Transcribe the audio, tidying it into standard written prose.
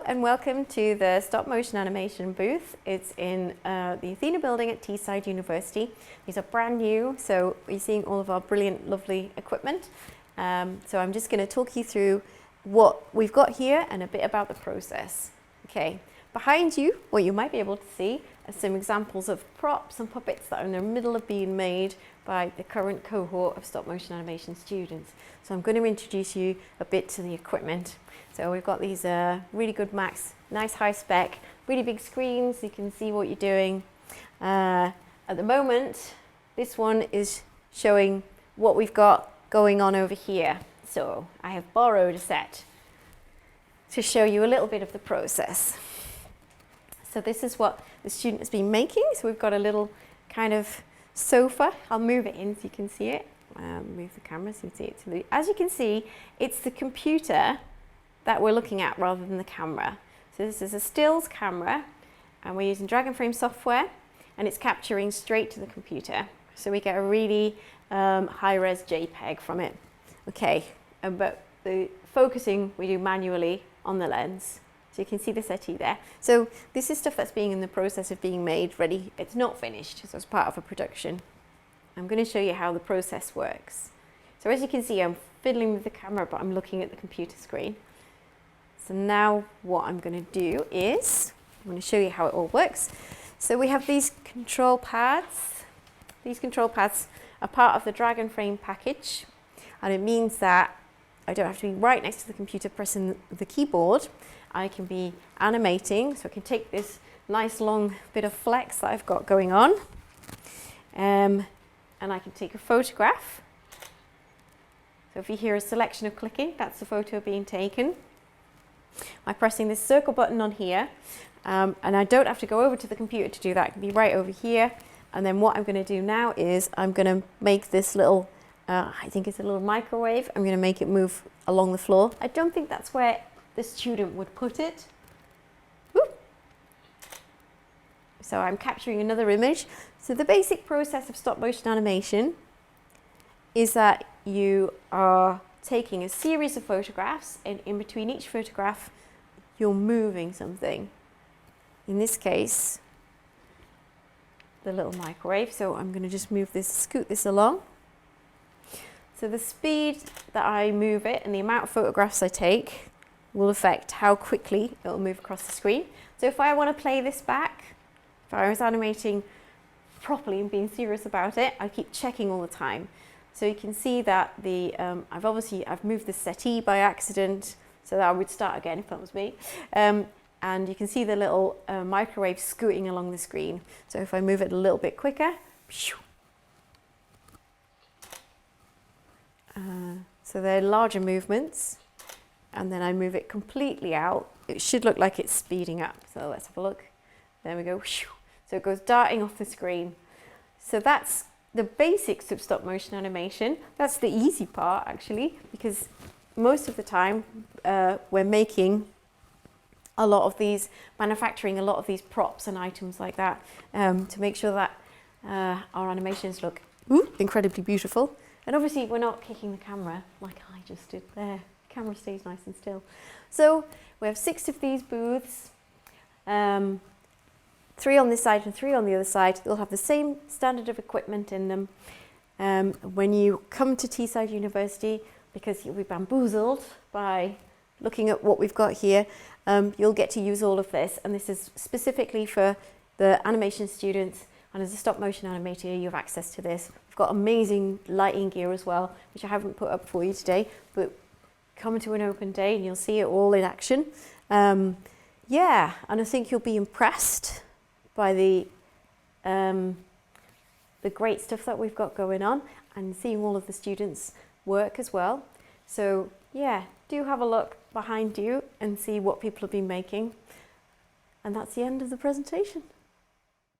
and welcome to the stop motion animation booth. It's in the Athena building at Teesside University. These are brand new, so you're seeing all of our brilliant, lovely equipment. So I'm just going to talk you through what we've got here and a bit about the process. Okay, behind you, what you might be able to see are some examples of props and puppets that are in the middle of being made by the current cohort of stop motion animation students. So I'm going to introduce you a bit to the equipment. So we've got these really good Macs, nice high spec, really big screens, you can see what you're doing. At the moment, this one is showing what we've got going on over here. So I have borrowed a set to show you a little bit of the process. So this is what the student has been making. So we've got a little kind of sofa. I'll move it in so you can see it. Move the camera so you can see it. As you can see, it's the computer that we're looking at rather than the camera. So this is a stills camera and we're using Dragon Frame software and it's capturing straight to the computer. So we get a really high-res JPEG from it. Okay, but the focusing we do manually on the lens. So you can see the settee there. So this is stuff that's being in the process of being made ready. It's not finished, so it's part of a production. I'm going to show you how the process works. So as you can see, I'm fiddling with the camera, but I'm looking at the computer screen. So now what I'm going to do is, I'm going to show you how it all works. So we have these control pads. These control pads are part of the Dragon Frame package, and it means that I don't have to be right next to the computer pressing the keyboard. I can be animating, so I can take this nice long bit of flex that I've got going on, and I can take a photograph. So if you hear a selection of clicking, that's the photo being taken. I'm pressing this circle button on here, and I don't have to go over to the computer to do that. I can be right over here. And then what I'm going to do now is I'm going to make this little, I think it's a little microwave. I'm going to make it move along the floor. I don't think that's where the student would put it. Whoop. So I'm capturing another image. So the basic process of stop motion animation is that you are taking a series of photographs, and in between each photograph you're moving something. In this case, the little microwave. So I'm going to just move this, scoot this along. So the speed that I move it and the amount of photographs I take will affect how quickly it will move across the screen. So if I want to play this back, if I was animating properly and being serious about it, I keep checking all the time. So you can see that the I've moved the settee by accident, so that I would start again if that was me. And you can see the little microwave scooting along the screen. So if I move it a little bit quicker, so they're larger movements, and then I move it completely out. It should look like it's speeding up. So let's have a look. There we go. So it goes darting off the screen. So that's the basics of stop motion animation. That's the easy part actually, because most of the time we're making a lot of these, manufacturing a lot of these props and items like that to make sure that our animations look incredibly beautiful. And obviously we're not kicking the camera like I just did there. The camera stays nice and still. So we have 6 of these booths. 3 on this side and 3 on the other side. They'll have the same standard of equipment in them. When you come to Teesside University, because you'll be bamboozled by looking at what we've got here, you'll get to use all of this. And this is specifically for the animation students. And as a stop motion animator, you have access to this. We've got amazing lighting gear as well, which I haven't put up for you today, but come to an open day and you'll see it all in action. Yeah, and I think you'll be impressed by the great stuff that we've got going on and seeing all of the students work as well. So yeah, do have a look behind you and see what people have been making. And that's the end of the presentation.